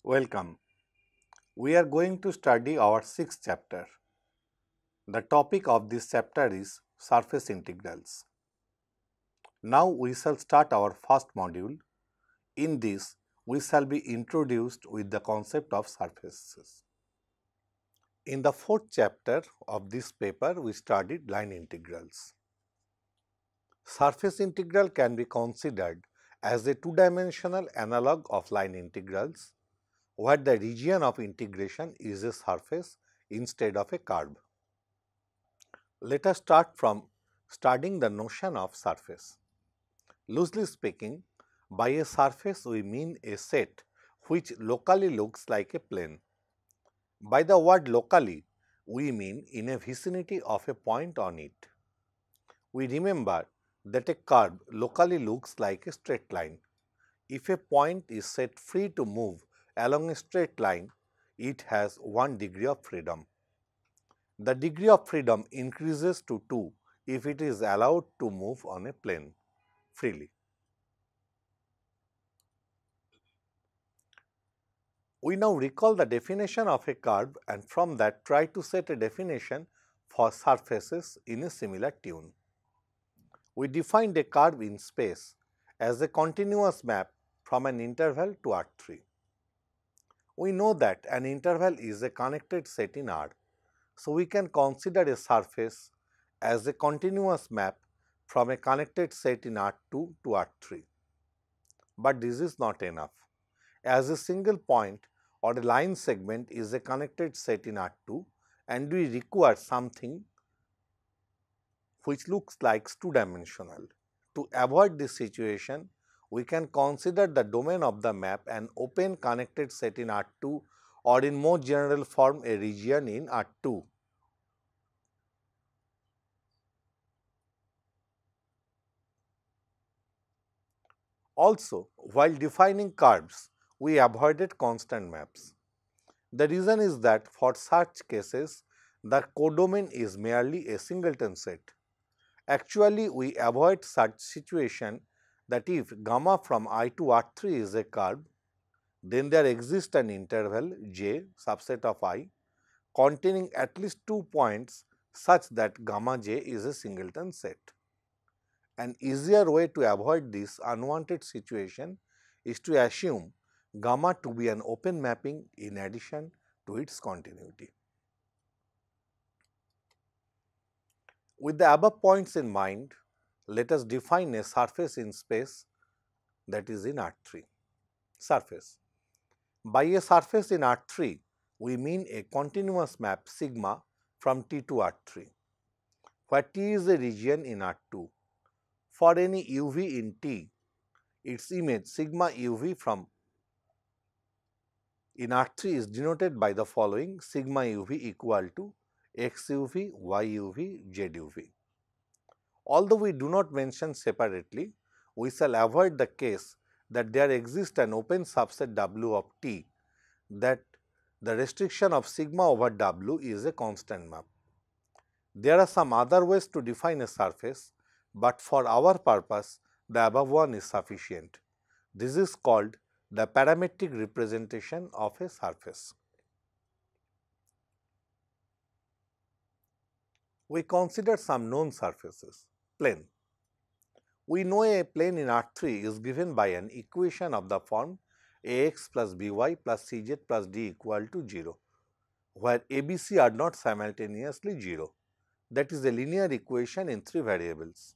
Welcome. We are going to study our sixth chapter. The topic of this chapter is surface integrals. Now we shall start our first module. In this, we shall be introduced with the concept of surfaces. In the fourth chapter of this paper, we studied line integrals. Surface integral can be considered as a two-dimensional analog of line integrals, where the region of integration is a surface instead of a curve. Let us start from studying the notion of surface. Loosely speaking, by a surface we mean a set which locally looks like a plane. By the word locally, we mean in a vicinity of a point on it. We remember that a curve locally looks like a straight line. If a point is set free to move along a straight line, it has 1 degree of freedom. The degree of freedom increases to 2 if it is allowed to move on a plane freely. We now recall the definition of a curve and from that try to set a definition for surfaces in a similar tune. We defined a curve in space as a continuous map from an interval to R3. We know that an interval is a connected set in R, so we can consider a surface as a continuous map from a connected set in R2 to R3. But this is not enough, as a single point or a line segment is a connected set in R2 and we require something which looks like two-dimensional. To avoid this situation, we can consider the domain of the map an open connected set in R2 or in more general form a region in R2. Also, while defining curves, we avoided constant maps. The reason is that for such cases, the codomain is merely a singleton set. Actually, we avoid such situation that if gamma from I to R3 is a curve, then there exists an interval J subset of I containing at least 2 points such that gamma j is a singleton set. An easier way to avoid this unwanted situation is to assume gamma to be an open mapping in addition to its continuity. With the above points in mind, let us define a surface in space that is in R3. Surface. By a surface in R3, we mean a continuous map sigma from T to R3, where T is a region in R2. For any UV in T, its image sigma UV from in R3 is denoted by the following: sigma UV equal to x UV, y UV, z UV. Although we do not mention separately, we shall avoid the case that there exists an open subset W of T, that the restriction of sigma over W is a constant map. There are some other ways to define a surface, but for our purpose, the above one is sufficient. This is called the parametric representation of a surface. We consider some known surfaces. Plane. We know a plane in R3 is given by an equation of the form Ax plus By plus Cz plus D equal to 0, where ABC are not simultaneously 0. That is a linear equation in 3 variables.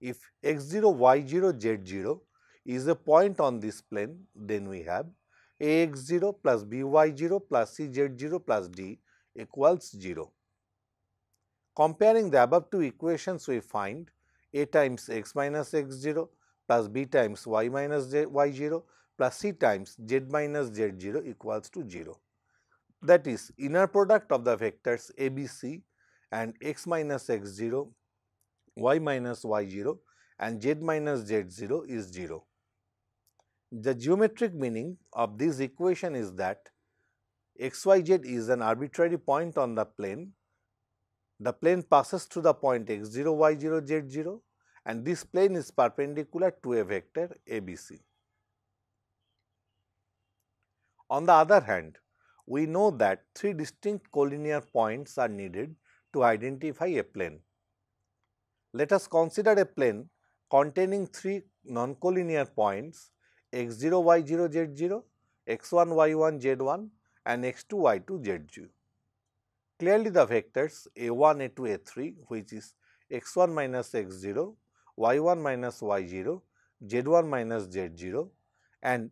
If x0, y0, z0 is a point on this plane, then we have Ax0 plus By0 plus Cz0 plus D equals 0. Comparing the above two equations, we find A times x minus x0 plus B times y minus y0 plus C times z minus z0 equals to 0. That is, inner product of the vectors ABC and x minus x0, y minus y0 and z minus z0 is 0. The geometric meaning of this equation is that xyz is an arbitrary point on the plane. The plane passes through the point x0, y0, z0 and this plane is perpendicular to a vector ABC. On the other hand, we know that three distinct collinear points are needed to identify a plane. Let us consider a plane containing three non-collinear points x0, y0, z0, x1, y1, z1 and x2, y2, z2. Clearly, the vectors a1, a2, a3, which is x1 minus x0, y1 minus y0, z1 minus z0 and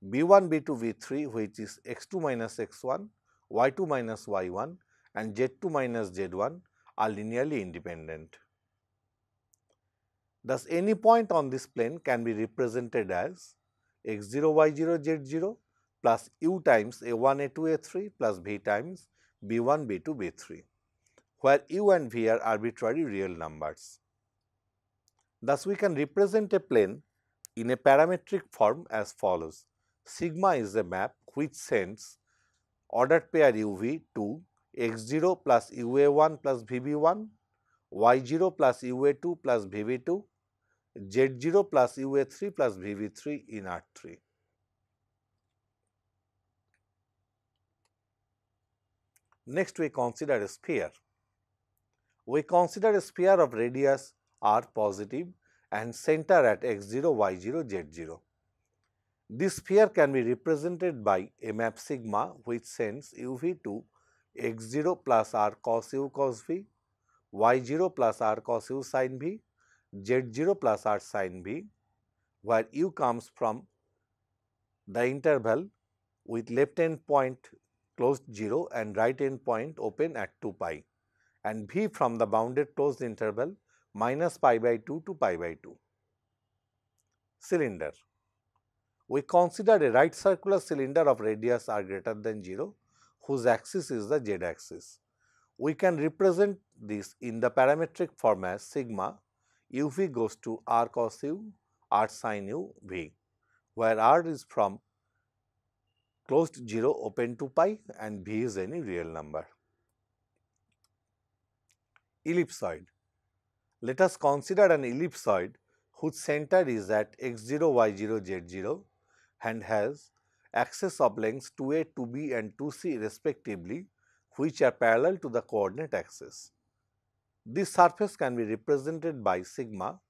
b1, b2, b3, which is x2 minus x1, y2 minus y1 and z2 minus z1 are linearly independent. Thus, any point on this plane can be represented as x0, y0, z0 plus u times a1, a2, a3 plus v times b1, b2, b3, where u and v are arbitrary real numbers. Thus, we can represent a plane in a parametric form as follows. Sigma is a map which sends ordered pair uv to x0 plus ua1 plus vb1, y0 plus ua2 plus vb2, z0 plus ua3 plus vb3 in R3. Next, we consider a sphere. We consider a sphere of radius r positive and center at x0, y0, z0. This sphere can be represented by a map sigma which sends uv to x0 plus r cos u cos v, y0 plus r cos u sin v, z0 plus r sin v, where u comes from the interval with left end point closed 0 and right end point open at 2 pi, and v from the bounded closed interval minus pi by 2 to pi by 2. Cylinder. We consider a right circular cylinder of radius r greater than 0 whose axis is the z axis. We can represent this in the parametric form as sigma uv goes to r cos u, r sin u, v, where r is from closed 0 open to pi and v is any real number. Ellipsoid. Let us consider an ellipsoid whose center is at x0, y0, z0 and has axes of lengths 2a, 2b and 2c respectively, which are parallel to the coordinate axis. This surface can be represented by sigma,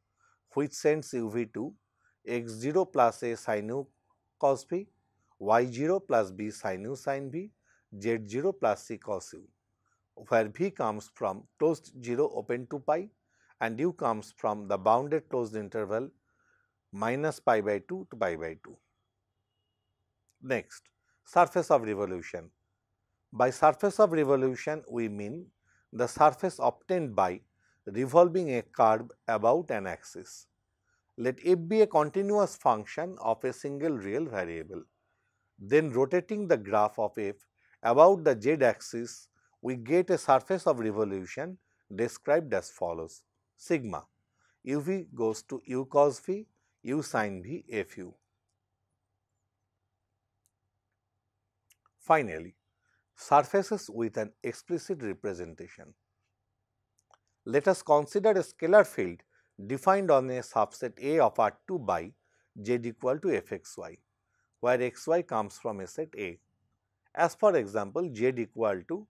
which sends uv to x0 plus a sin u cos v, y0 plus b sin u sin v, z0 plus c cos u, where v comes from closed 0 open to pi and u comes from the bounded closed interval minus pi by 2 to pi by 2. Next, surface of revolution. By surface of revolution, we mean the surface obtained by revolving a curve about an axis. Let f be a continuous function of a single real variable. Then rotating the graph of f about the z axis, we get a surface of revolution described as follows. Sigma uv goes to u cos v, u sin v, fu. Finally, surfaces with an explicit representation. Let us consider a scalar field defined on a subset A of R2 by z equal to fxy, where xy comes from a set A. As for example, z equal to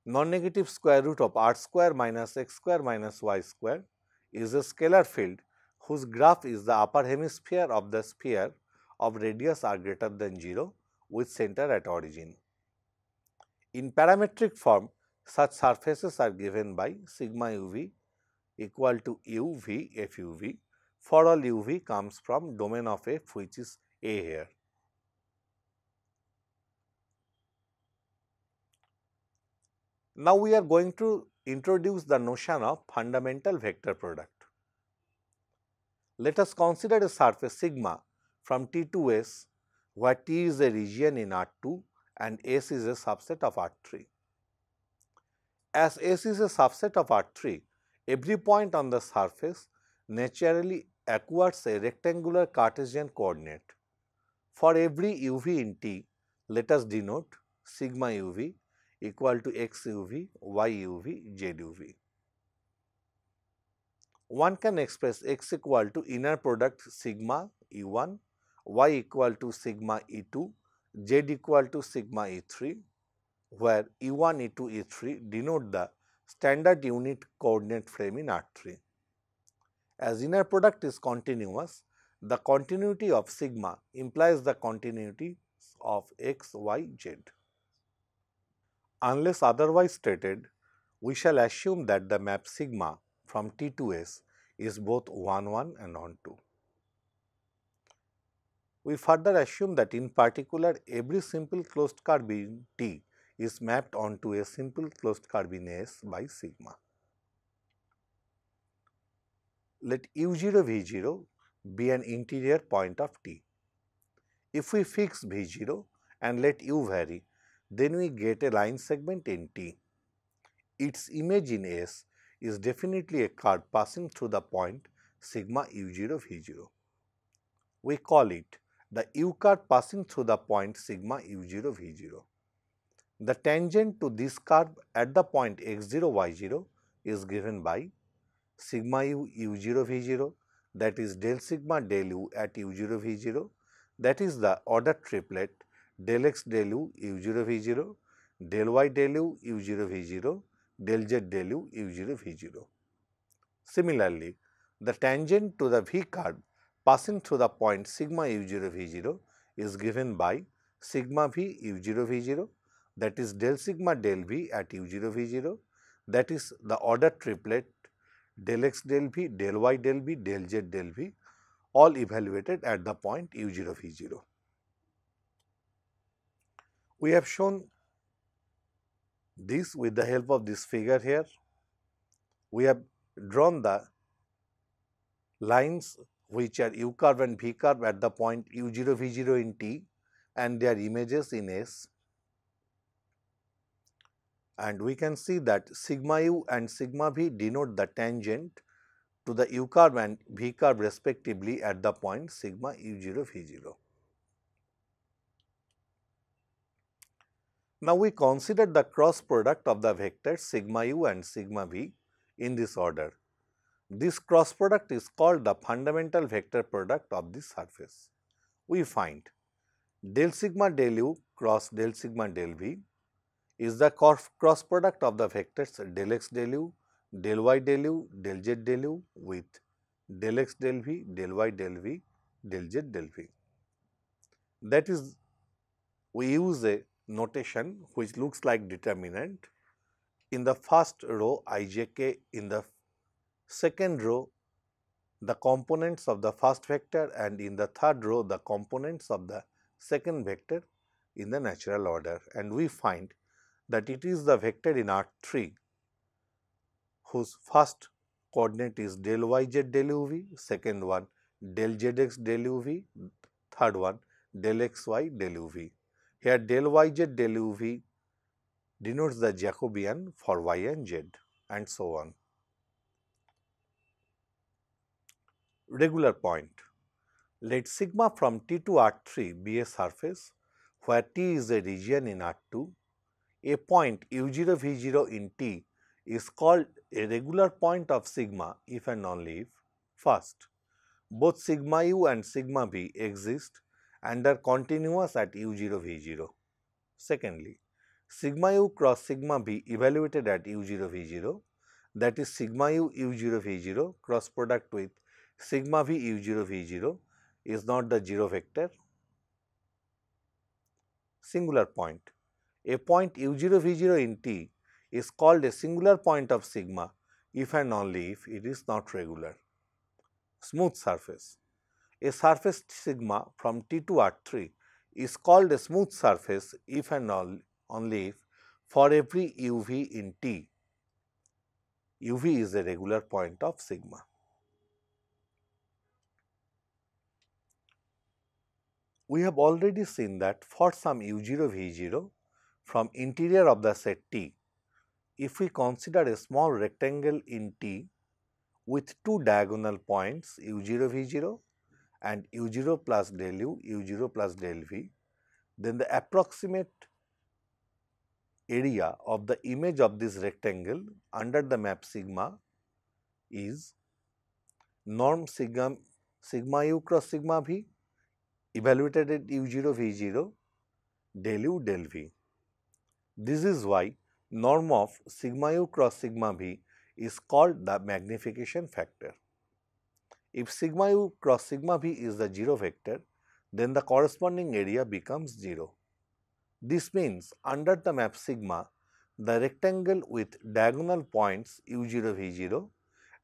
non-negative square root of r square minus x square minus y square is a scalar field whose graph is the upper hemisphere of the sphere of radius r greater than 0 with center at origin. In parametric form, such surfaces are given by sigma uv equal to uv fuv for all uv comes from domain of f, which is A here. Now, we are going to introduce the notion of fundamental vector product. Let us consider a surface sigma from T to S, where T is a region in R2 and S is a subset of R3. As S is a subset of R3, every point on the surface naturally acquires a rectangular Cartesian coordinate. For every uv in T, let us denote sigma uv equal to x uv, y uv, z uv. One can express x equal to inner product sigma e1, y equal to sigma e2, Z equal to sigma E3, where E1, E2, E3 denote the standard unit coordinate frame in R3. As inner product is continuous, the continuity of sigma implies the continuity of x, y, z. Unless otherwise stated, we shall assume that the map sigma from T to S is both 1, 1 and on 2. We further assume that in particular every simple closed curve in T is mapped onto a simple closed curve in S by sigma. Let U0 V0 be an interior point of T. If we fix V0 and let U vary, then we get a line segment in T. Its image in S is definitely a curve passing through the point sigma U0 V0. We call it the U curve passing through the point sigma U0 V0. The tangent to this curve at the point x0 y0 is given by sigma u u0 v0, that is del sigma del u at u0 v0, that is the order triplet del x del u u0 v0, del y del u u0 v0, del z del u u0 v0. Similarly, the tangent to the v curve passing through the point sigma u0 v0 is given by sigma v u0 v0, that is del sigma del v at u0 v0, that is the order triplet del x del v, del y del v, del z del v, all evaluated at the point u0 v0. We have shown this with the help of this figure here. We have drawn the lines which are u curve and v curve at the point u0 v0 in T and their images in S. And we can see that sigma u and sigma v denote the tangent to the u curve and v curve respectively at the point sigma u0 v0. Now we consider the cross product of the vectors sigma u and sigma v in this order. This cross product is called the fundamental vector product of the surface. We find del sigma del u cross del sigma del v is the cross product of the vectors del x del u, del y del u, del z del u with del x del v, del y del v, del z del v. That is, we use a notation which looks like determinant. In the first row ijk, in the second row the components of the first vector, and in the third row the components of the second vector in the natural order, and we find that it is the vector in R3 whose first coordinate is del yz del uv, second one del zx del uv, third one del xy del uv. Here del yz del uv denotes the Jacobian for y and z, and so on. Regular point. Let sigma from T to R3 be a surface where T is a region in R2. A point u0 v0 in T is called a regular point of sigma if and only if first, both sigma u and sigma v exist and are continuous at u0 v0. Secondly, sigma u cross sigma v evaluated at u0 v0, that is sigma u u0 v0 cross product with sigma v u0 v0 is not the zero vector. Singular point. A point u0 v0 in T is called a singular point of sigma if and only if it is not regular. Smooth surface. A surface sigma from T to R3 is called a smooth surface if and only if for every uv in T, uv is a regular point of sigma. We have already seen that for some u0 v0 from interior of the set T, if we consider a small rectangle in T with two diagonal points u0 v0 and u0 plus del u, u0 plus del v, then the approximate area of the image of this rectangle under the map sigma is norm sigma u cross sigma v evaluated at u0 v0 del u del v. This is why norm of sigma u cross sigma v is called the magnification factor. If sigma u cross sigma v is the 0 vector, then the corresponding area becomes 0. This means under the map sigma, the rectangle with diagonal points u0 v0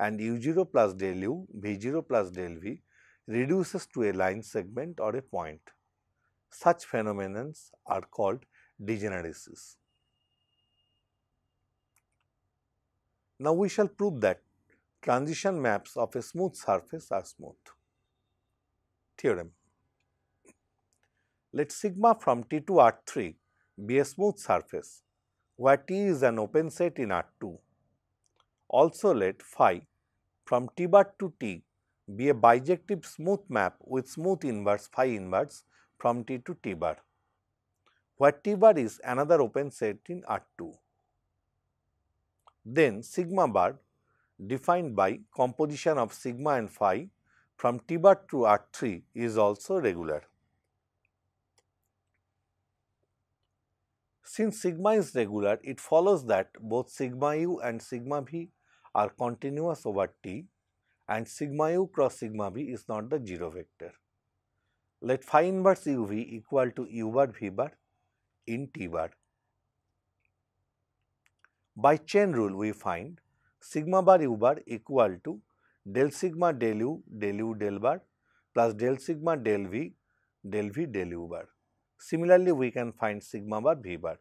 and u0 plus del u v0 plus del v reduces to a line segment or a point. Such phenomena are called degeneracies. Now we shall prove that transition maps of a smooth surface are smooth. Theorem. Let sigma from T to R3 be a smooth surface where T is an open set in R2. Also let phi from T bar to T be a bijective smooth map with smooth inverse phi inverse from T to T bar, where T bar is another open set in R2. Then sigma bar defined by composition of sigma and phi from T bar to R3 is also regular. Since sigma is regular, it follows that both sigma u and sigma v are continuous over T and sigma u cross sigma v is not the 0 vector. Let phi inverse u v equal to u bar v bar in T bar. By chain rule, we find sigma bar u bar equal to del sigma del u del bar plus del sigma del v del u bar. Similarly, we can find sigma bar v bar.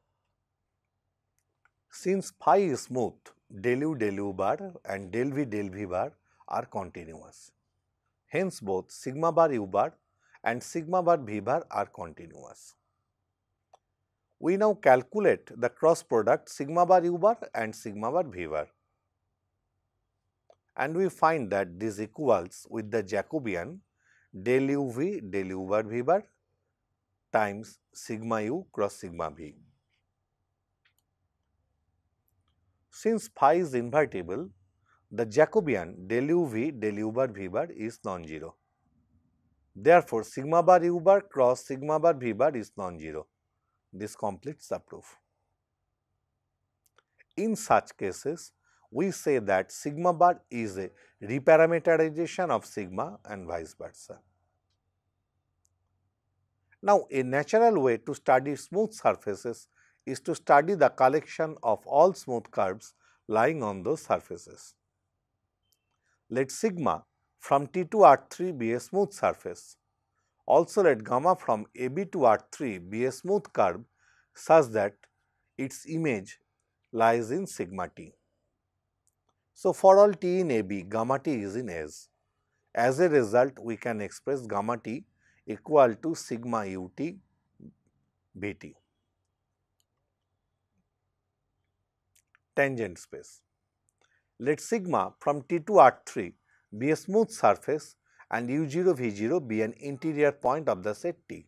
Since phi is smooth, del u bar and del v bar are continuous. Hence, both sigma bar u bar and sigma bar v bar are continuous. We now calculate the cross product sigma bar u bar and sigma bar v bar. And we find that this equals with the Jacobian del u v del u bar v bar times sigma u cross sigma v. Since phi is invertible, the Jacobian del u v del u bar v bar is non-zero. Therefore, sigma bar u bar cross sigma bar v bar is non-zero. This completes the proof. In such cases, we say that sigma bar is a reparameterization of sigma and vice versa. Now, a natural way to study smooth surfaces is to study the collection of all smooth curves lying on those surfaces. Let sigma from T to R3 be a smooth surface. Also let gamma from AB to R3 be a smooth curve such that its image lies in sigma t. So, for all t in AB, gamma t is in S. As a result, we can express gamma t equal to sigma ut Bt. Tangent space. Let sigma from T to R3 be a smooth surface and u0 v0 be an interior point of the set T.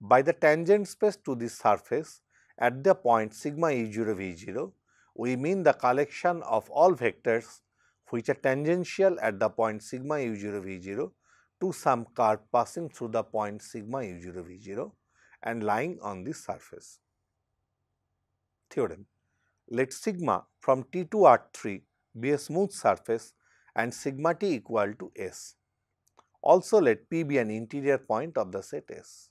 By the tangent space to this surface at the point sigma u0 v0, we mean the collection of all vectors which are tangential at the point sigma u0 v0 to some curve passing through the point sigma u0 v0 and lying on this surface. Theorem. Let sigma from T to R3 be a smooth surface and sigma t equal to S. Also let P be an interior point of the set S.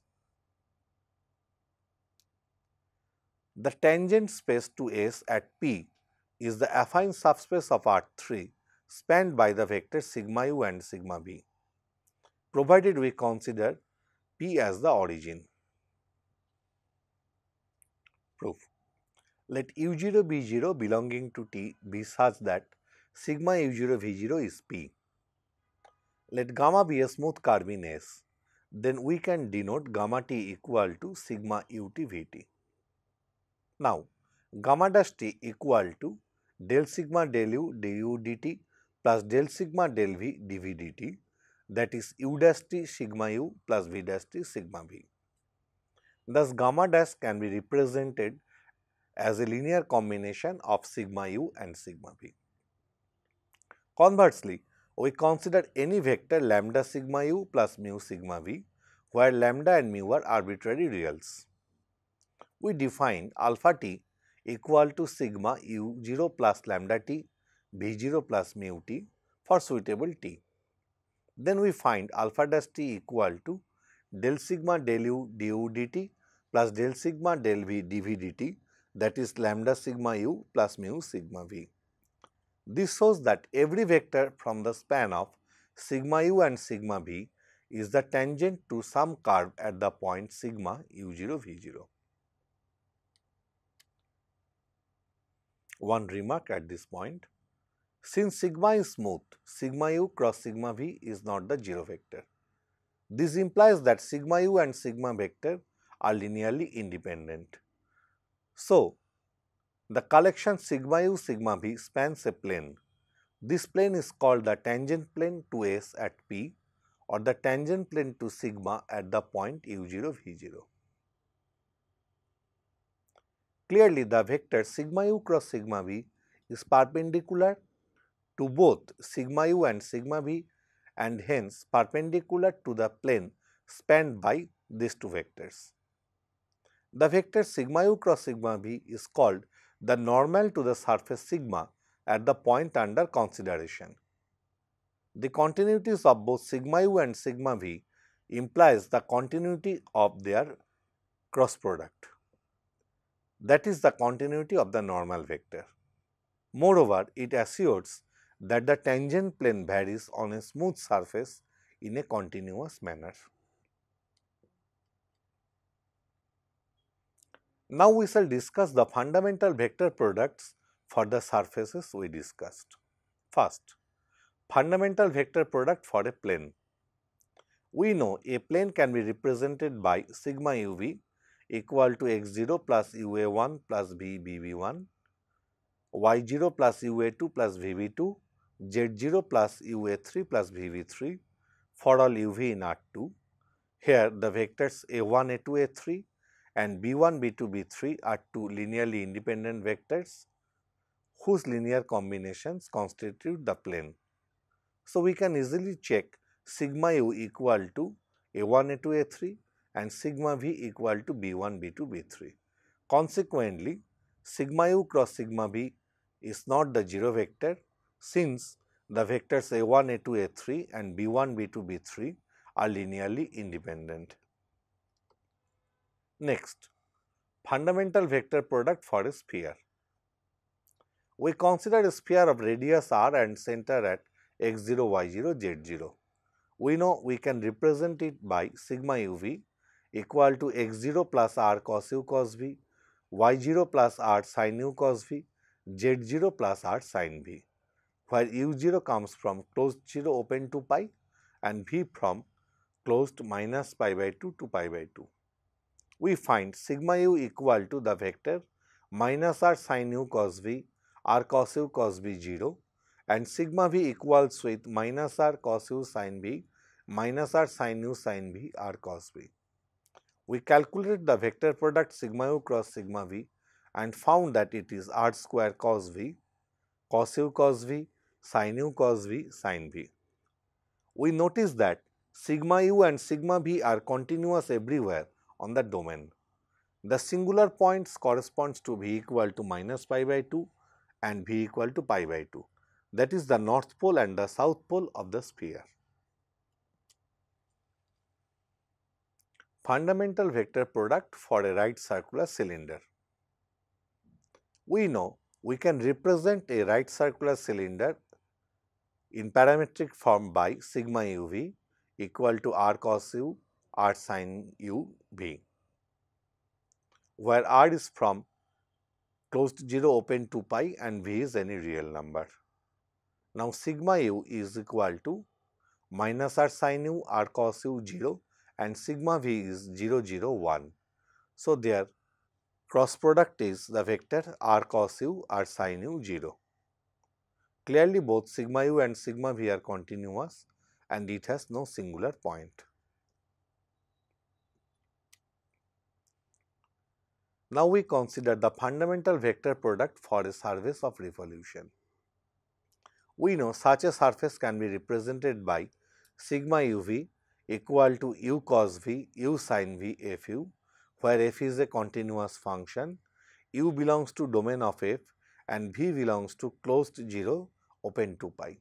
The tangent space to S at P is the affine subspace of R3 spanned by the vectors sigma u and sigma v, provided we consider P as the origin. Proof. Let u0 b0 belonging to T be such that sigma u0 v0 is P. Let gamma be a smooth curve in S. Then we can denote gamma t equal to sigma ut vt. Now, gamma dash t equal to del sigma del u du dt plus del sigma del v dv dt, that is u dash t sigma u plus v dash t sigma v. Thus, gamma dash can be represented as a linear combination of sigma u and sigma v. Conversely, we consider any vector lambda sigma u plus mu sigma v, where lambda and mu are arbitrary reals. we define alpha t equal to sigma u0 plus lambda t v0 plus mu t for suitable t. Then we find alpha dash t equal to del sigma del u du dt plus del sigma del v dv dt, that is lambda sigma u plus mu sigma v. This shows that every vector from the span of sigma u and sigma v is the tangent to some curve at the point sigma u0 v0. One remark at this point: since sigma is smooth, sigma u cross sigma v is not the zero vector. This implies that sigma u and sigma vector are linearly independent. So, the collection sigma u sigma v spans a plane. This plane is called the tangent plane to S at P or the tangent plane to sigma at the point u0 v0. Clearly, the vector sigma u cross sigma v is perpendicular to both sigma u and sigma v and hence perpendicular to the plane spanned by these two vectors. The vector sigma u cross sigma v is called the normal to the surface sigma at the point under consideration. The continuities of both sigma u and sigma v implies the continuity of their cross product. That is the continuity of the normal vector. Moreover, it assures that the tangent plane varies on a smooth surface in a continuous manner. Now we shall discuss the fundamental vector products for the surfaces we discussed. First, fundamental vector product for a plane. We know a plane can be represented by sigma uv equal to x0 plus ua1 plus vbb1, y0 plus ua2 plus vb2, z0 plus ua3 plus vb3 for all uv in R2. Here the vectors a1, a2, a3 and b1, b2, b3 are two linearly independent vectors whose linear combinations constitute the plane. So, we can easily check sigma u equal to a1, a2, a3 and sigma v equal to b1, b2, b3. Consequently, sigma u cross sigma v is not the zero vector since the vectors a1, a2, a3 and b1, b2, b3 are linearly independent. Next, fundamental vector product for a sphere. We consider a sphere of radius r and center at x0, y0, z0. We know we can represent it by sigma uv equal to x0 plus r cos u cos v, y0 plus r sin u cos v, z0 plus r sin v, where u0 comes from closed 0 open to pi and v from closed minus pi by 2 to pi by 2. We find sigma u equal to the vector minus r sin u cos v, r cos u cos v 0 and sigma v equals with minus r cos u sin v, minus r sin u sin v, r cos v. We calculated the vector product sigma u cross sigma v and found that it is r square cos v, cos u cos v, sin u cos v, sin v. We notice that sigma u and sigma v are continuous everywhere on the domain. The singular points corresponds to v equal to minus pi by 2 and v equal to pi by 2. That is the north pole and the south pole of the sphere. Fundamental vector product for a right circular cylinder. We know we can represent a right circular cylinder in parametric form by sigma uv equal to r cos u, r sin u, v, where r is from closed 0 open to pi and v is any real number. Now, sigma u is equal to minus r sin u, r cos u 0 and sigma v is 0, 0, 1. So, their cross product is the vector r cos u, r sin u 0. Clearly, both sigma u and sigma v are continuous and it has no singular point. Now, we consider the fundamental vector product for a surface of revolution. We know such a surface can be represented by sigma uv equal to u cos v, u sin v f u, where f is a continuous function, u belongs to domain of f and v belongs to closed 0 open to pi.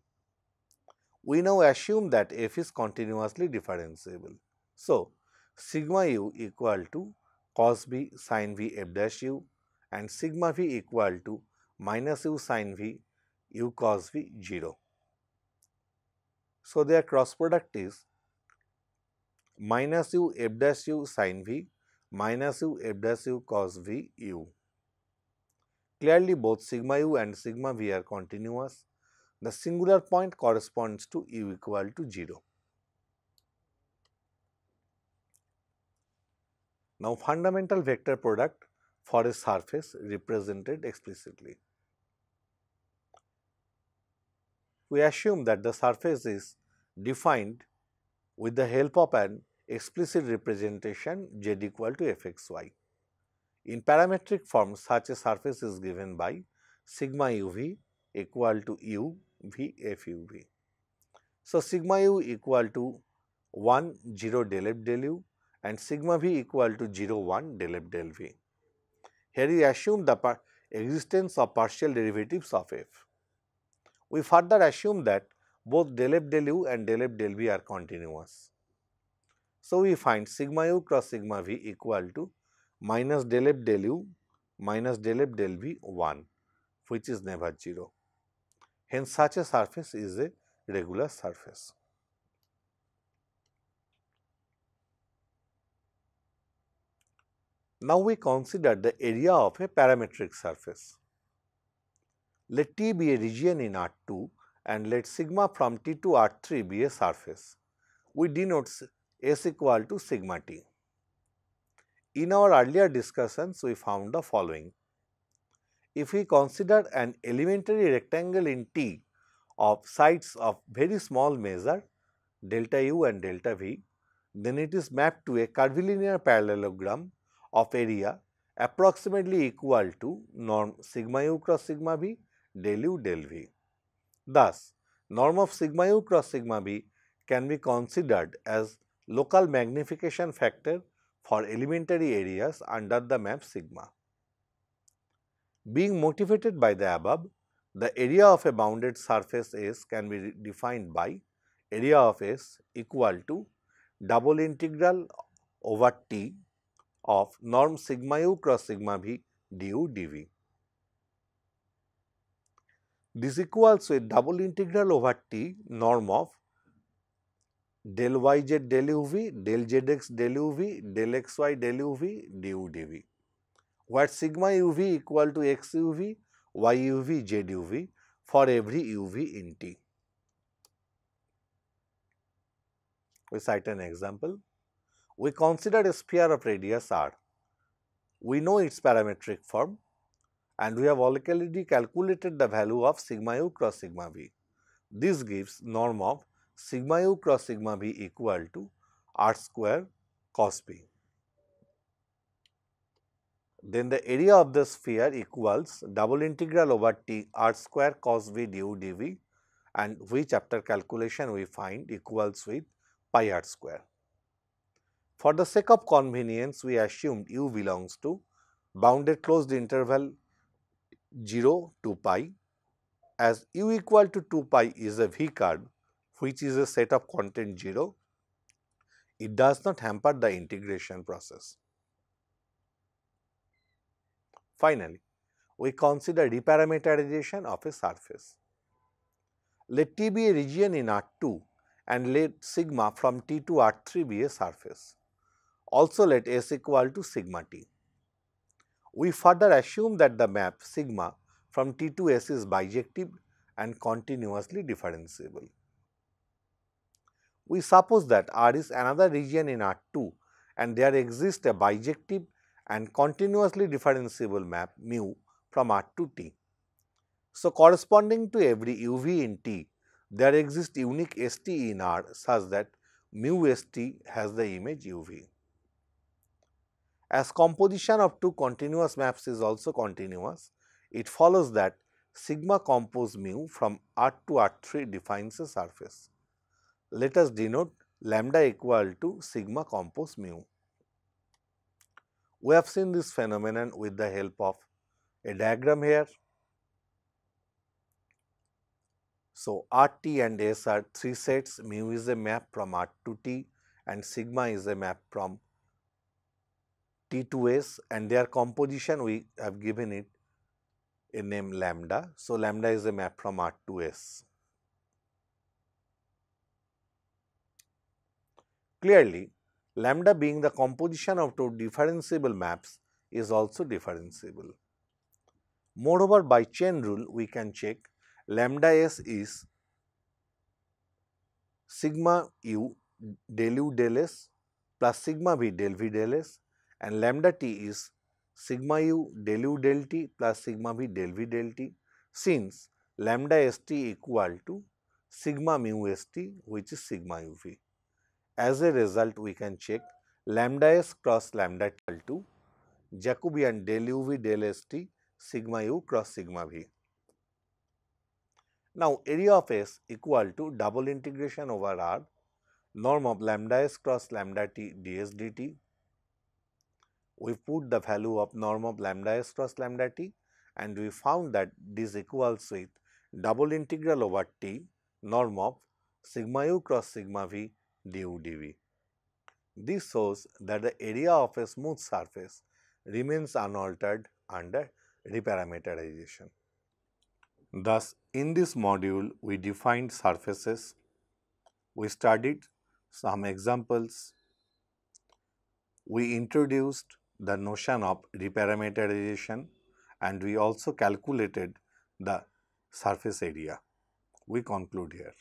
We now assume that f is continuously differentiable. So, sigma u equal to cos b sin v f dash u and sigma v equal to minus u sin v u cos v 0. So, their cross product is minus u f dash u sin v minus u f dash u cos v u. Clearly, both sigma u and sigma v are continuous. The singular point corresponds to u equal to 0. Now, fundamental vector product for a surface represented explicitly. We assume that the surface is defined with the help of an explicit representation z equal to fxy. In parametric form, such a surface is given by sigma uv equal to u v f u v. So, sigma u equal to 1 0 del f del u and sigma v equal to 0 1 del f del v. Here we assume the existence of partial derivatives of f. We further assume that both del f del u and del f del v are continuous. So, we find sigma u cross sigma v equal to minus del f del u minus del f del v 1, which is never 0. Hence, such a surface is a regular surface. Now, we consider the area of a parametric surface. Let T be a region in R2 and let sigma from T to R3 be a surface. We denote S equal to sigma T. In our earlier discussions, we found the following. If we consider an elementary rectangle in T of sides of very small measure delta u and delta v, then it is mapped to a curvilinear parallelogram of area approximately equal to norm sigma u cross sigma v del u del v. Thus, norm of sigma u cross sigma v can be considered as local magnification factor for elementary areas under the map sigma. Being motivated by the above, the area of a bounded surface S can be defined by area of S equal to double integral over T of norm sigma u cross sigma v du dv. This equals with double integral over T norm of del yz del uv, del zx del uv, del xy del uv du dv, where sigma uv equal to x uv, y uv, z uv for every uv in T. We cite an example. We consider a sphere of radius r. We know its parametric form and we have already calculated the value of sigma u cross sigma v. This gives norm of sigma u cross sigma v equal to r square cos b. Then the area of the sphere equals double integral over T r square cos v du dv, and which after calculation we find equals with pi r square. For the sake of convenience, we assumed u belongs to bounded closed interval 0 to pi. As u equal to 2 pi is a V curve which is a set of content 0, it does not hamper the integration process. Finally, we consider reparameterization of a surface. Let T be a region in R2 and let sigma from T to R3 be a surface. Also let S equal to sigma T. We further assume that the map sigma from T to S is bijective and continuously differentiable. We suppose that R is another region in R2 and there exists a bijective and continuously differentiable map mu from R to T. So, corresponding to every uv in T, there exists unique ST in R such that mu ST has the image uv. As composition of two continuous maps is also continuous, it follows that sigma compose mu from R to R3 defines a surface. Let us denote lambda equal to sigma compose mu. We have seen this phenomenon with the help of a diagram here. So, RT and S are three sets, mu is a map from R to T and sigma is a map from T to S, and their composition we have given it a name lambda. So, lambda is a map from R to S. Clearly, lambda being the composition of two differentiable maps is also differentiable. Moreover, by chain rule, we can check lambda S is sigma u del u del S plus sigma v del S, and lambda t is sigma u del t plus sigma v del t, since lambda st equal to sigma mu st, which is sigma uv. As a result, we can check lambda s cross lambda t equal to Jacobian del uv del st sigma u cross sigma v. Now, area of S equal to double integration over R norm of lambda s cross lambda t ds dt. We put the value of norm of lambda s cross lambda t, and we found that this equals with double integral over t norm of sigma u cross sigma v du dv. This shows that the area of a smooth surface remains unaltered under reparameterization. Thus, in this module, we defined surfaces, we studied some examples, we introduced the notion of reparameterization, and we also calculated the surface area. We conclude here.